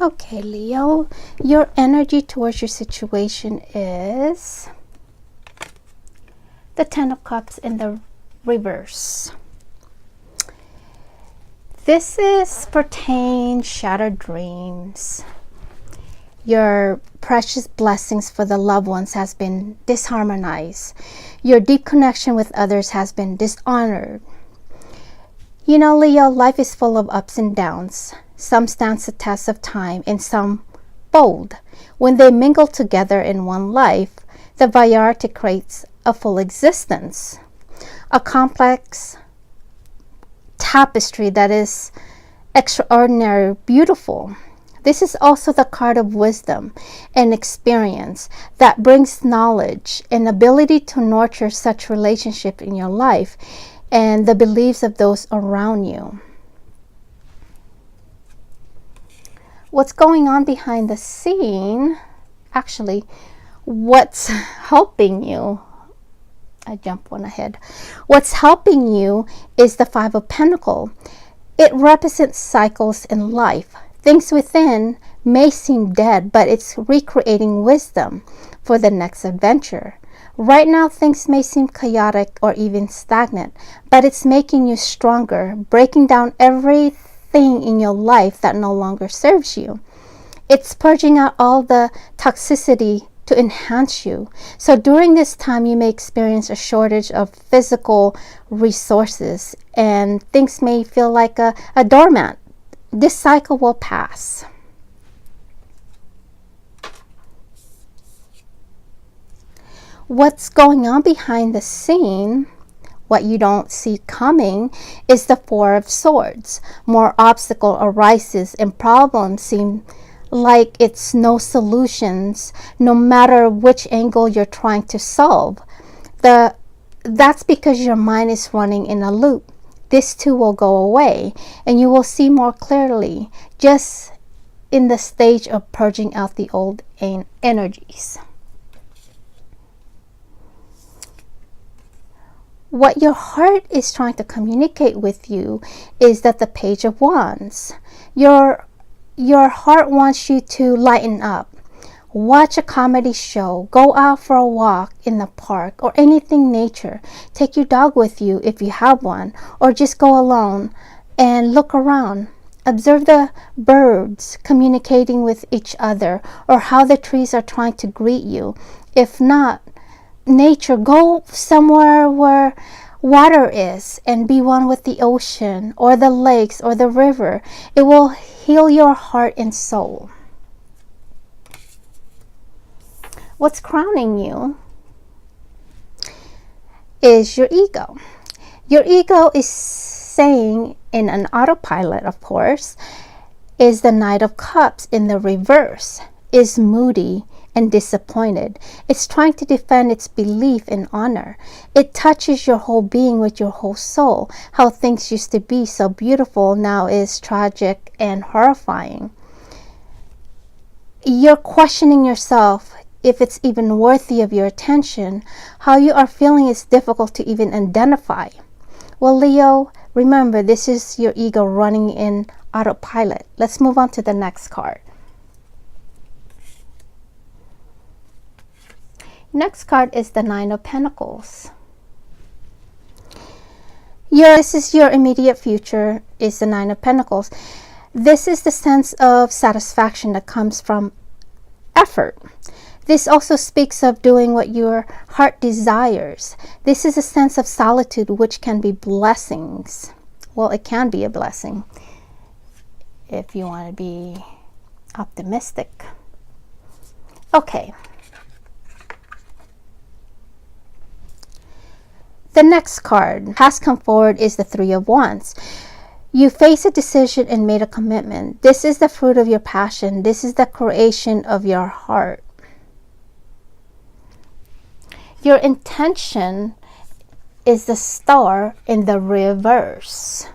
Okay, Leo, your energy towards your situation is the Ten of Cups in the reverse. This is pertains shattered dreams. Your precious blessings for the loved ones has been disharmonized. Your deep connection with others has been dishonored. You know, Leo, life is full of ups and downs. Some stand the test of time and some fold. When they mingle together in one life, the variety creates a full existence. A complex tapestry that is extraordinary, beautiful. This is also the card of wisdom and experience that brings knowledge and ability to nurture such relationship in your life and the beliefs of those around you. What's going on behind the scene, actually, what's helping you, I jump one ahead. What's helping you is the Five of Pentacles. It represents cycles in life. Things within may seem dead, but it's recreating wisdom for the next adventure. Right now, things may seem chaotic or even stagnant, but it's making you stronger, breaking down everything in your life that no longer serves you. It's purging out all the toxicity to enhance you. So during this time, you may experience a shortage of physical resources and things may feel like a doormat. This cycle will pass. What's going on behind the scene, what you don't see coming, is the Four of Swords. More obstacle arises and problems seem like it's no solutions, no matter which angle you're trying to solve. That's because your mind is running in a loop. This too will go away and you will see more clearly, just in the stage of purging out the old energies. What your heart is trying to communicate with you is that the Page of Wands. Your heart wants you to lighten up. Watch a comedy show, go out for a walk in the park or anything nature. Take your dog with you if you have one, or just go alone and look around. Observe the birds communicating with each other or how the trees are trying to greet you. If not nature, go somewhere where water is and be one with the ocean or the lakes or the river. It will heal your heart and soul. What's crowning you is your ego. Your ego is saying, in an autopilot of course, is the Knight of Cups in the reverse, is moody and disappointed. It's trying to defend its belief and honor. It touches your whole being with your whole soul. How things used to be so beautiful now is tragic and horrifying. You're questioning yourself if it's even worthy of your attention. How you are feeling is difficult to even identify. Well, Leo, remember, this is your ego running in autopilot. Let's move on to the next card. Next card is the Nine of Pentacles. This is your immediate future, is the Nine of Pentacles. This is the sense of satisfaction that comes from effort. This also speaks of doing what your heart desires. This is a sense of solitude, which can be blessings. Well, it can be a blessing if you want to be optimistic. Okay. The next card has come forward is the Three of Wands. You face a decision and made a commitment. This is the fruit of your passion. This is the creation of your heart. Your intention is the Star in the reverse.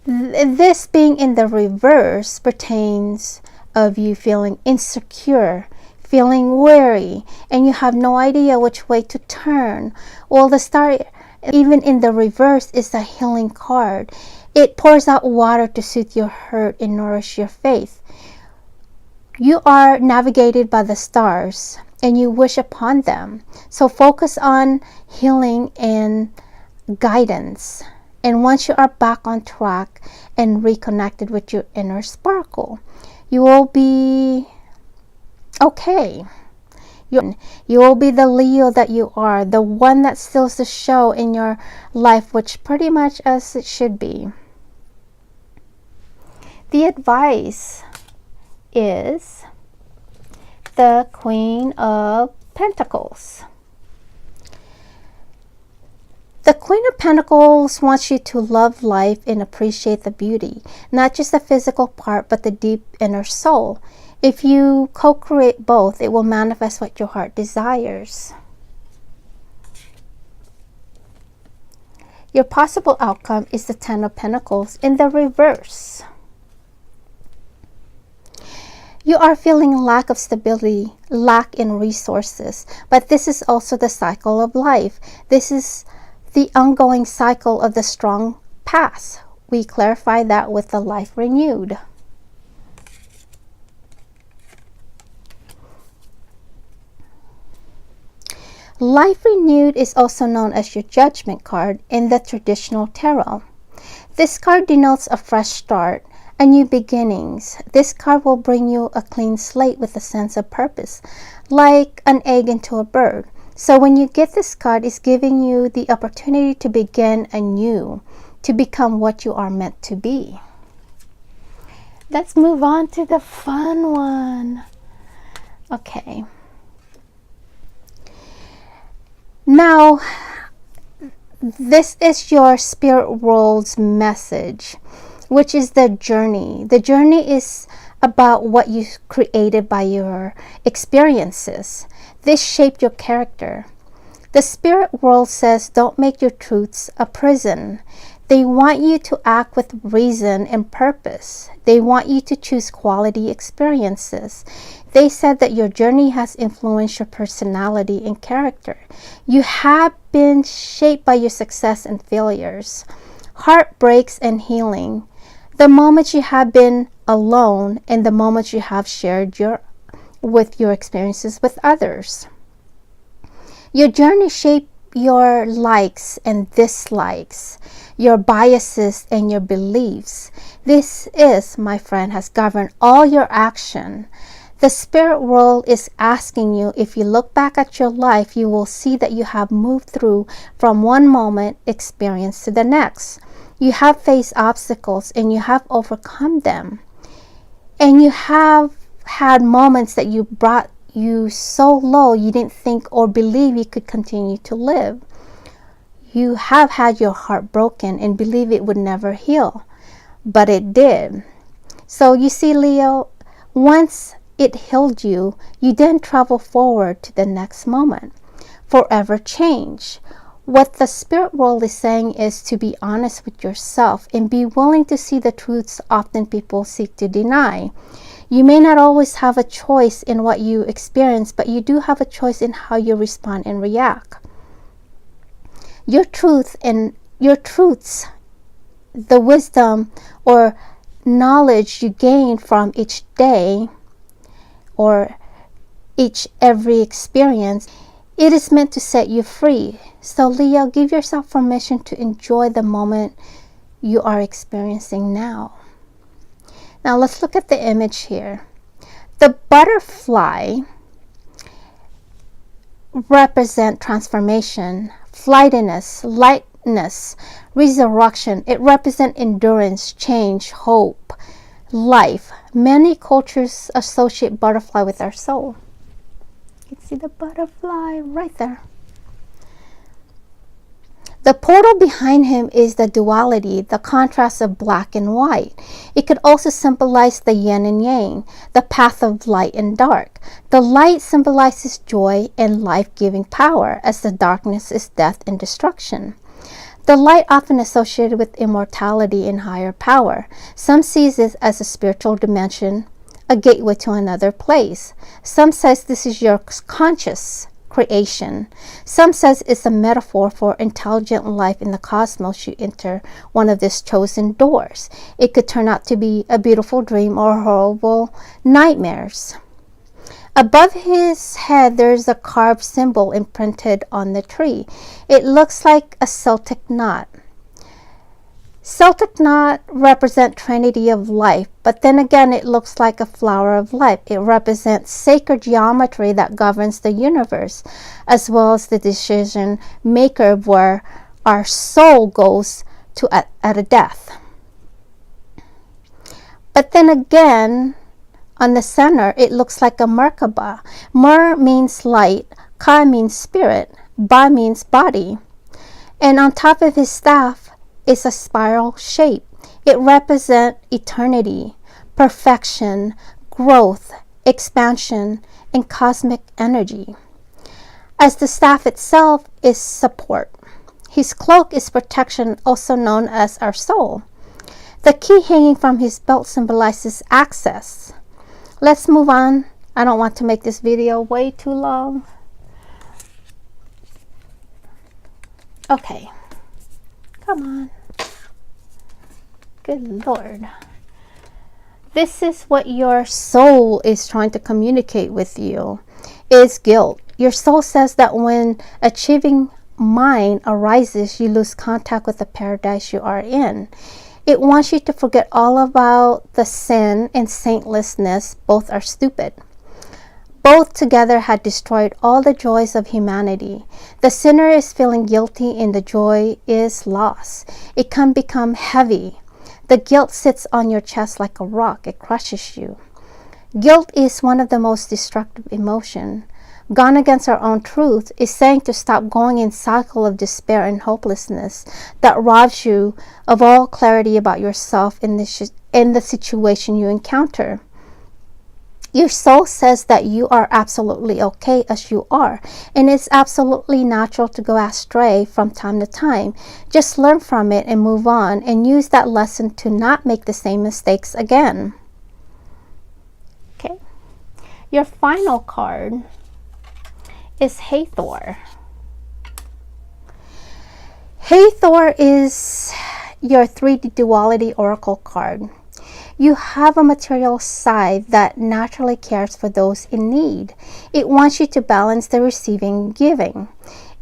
This being in the reverse pertains of you feeling insecure, feeling weary, and you have no idea which way to turn. Well, the Star, even in the reverse, is a healing card. It pours out water to soothe your hurt and nourish your faith. You are navigated by the stars and you wish upon them. So focus on healing and guidance. And once you are back on track and reconnected with your inner sparkle, you will be okay. You will be the Leo that you are, the one that steals the show in your life, which pretty much as it should be. The advice is the Queen of Pentacles. The Queen of Pentacles wants you to love life and appreciate the beauty, not just the physical part, but the deep inner soul. If you co-create both, it will manifest what your heart desires. Your possible outcome is the Ten of Pentacles in the reverse. You are feeling lack of stability, lack in resources, but this is also the cycle of life. This is the ongoing cycle of the strong past. We clarify that with the life renewed. Life renewed is also known as your judgment card in the traditional tarot. This card denotes a fresh start, a new beginnings. This card will bring you a clean slate with a sense of purpose, like an egg into a bird. So when you get this card, it's giving you the opportunity to begin anew, to become what you are meant to be. Let's move on to the fun one. Okay. Now, this is your spirit world's message, which is the journey. The journey is about what you created by your experiences. This shaped your character. The spirit world says don't make your truths a prison. They want you to act with reason and purpose. They want you to choose quality experiences. They said that your journey has influenced your personality and character. You have been shaped by your success and failures, heartbreaks and healing, the moments you have been alone and the moments you have shared your experiences with others. Your journey shaped your likes and dislikes, your biases and your beliefs. This is, my friend, has governed all your action. The spirit world is asking you, if you look back at your life, you will see that you have moved through from one moment experience to the next. You have faced obstacles and you have overcome them. And you have had moments that you brought you so low you didn't think or believe you could continue to live. You have had your heart broken and believe it would never heal, but it did. So you see, Leo, once it healed you, you then travel forward to the next moment. Forever change. What the spirit world is saying is to be honest with yourself and be willing to see the truths often people seek to deny. You may not always have a choice in what you experience, but you do have a choice in how you respond and react. Your truth and your truths, the wisdom or knowledge you gain from each day or every experience, it is meant to set you free. So Leo, give yourself permission to enjoy the moment you are experiencing now. Now let's look at the image here. The butterfly represent transformation, flightiness, lightness, resurrection. It represents endurance, change, hope, life. Many cultures associate butterfly with our soul. You can see the butterfly right there. The portal behind him is the duality, the contrast of black and white. It could also symbolize the yin and yang, the path of light and dark. The light symbolizes joy and life-giving power, as the darkness is death and destruction. The light often associated with immortality and higher power. Some sees it as a spiritual dimension, a gateway to another place. Some says this is your conscious creation. Some says it's a metaphor for intelligent life in the cosmos. You enter one of these chosen doors. It could turn out to be a beautiful dream or horrible nightmares. Above his head, there's a carved symbol imprinted on the tree. It looks like a Celtic knot. Celtic knot represent Trinity of life, but then again it looks like a flower of life. It represents sacred geometry that governs the universe, as well as the decision maker of where our soul goes to at a death. But then again, on the center, it looks like a Merkaba. Mer means light, Ka means spirit, Ba means body. And on top of his staff is a spiral shape. It represents eternity, perfection, growth, expansion, and cosmic energy. As the staff itself is support. His cloak is protection, also known as our soul. The key hanging from his belt symbolizes access. Let's move on. I don't want to make this video way too long. Okay. Come on. Good Lord. This is what your soul is trying to communicate with you, is guilt. Your soul says that when achieving mind arises, you lose contact with the paradise you are in. It wants you to forget all about the sin and saintlessness. Both are stupid. Both together had destroyed all the joys of humanity. The sinner is feeling guilty and the joy is lost. It can become heavy. The guilt sits on your chest like a rock. It crushes you. Guilt is one of the most destructive emotions. Gone against our own truth is saying to stop going in cycle of despair and hopelessness that robs you of all clarity about yourself in the situation you encounter. Your soul says that you are absolutely okay as you are, and it's absolutely natural to go astray from time to time. Just learn from it and move on, and use that lesson to not make the same mistakes again. Okay. Your final card is Hathor. Hathor is your 3D duality oracle card. You have a material side that naturally cares for those in need. It wants you to balance the receiving and giving.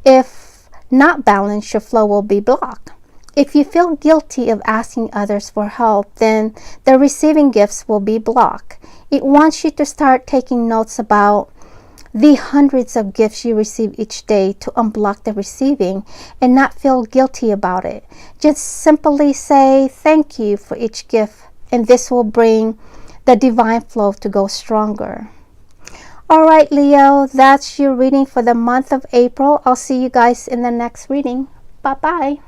If not balanced, your flow will be blocked. If you feel guilty of asking others for help, then the receiving gifts will be blocked. It wants you to start taking notes about the hundreds of gifts you receive each day to unblock the receiving and not feel guilty about it. Just simply say thank you for each gift, and this will bring the divine flow to go stronger. All right, Leo, that's your reading for the month of April. I'll see you guys in the next reading. Bye-bye.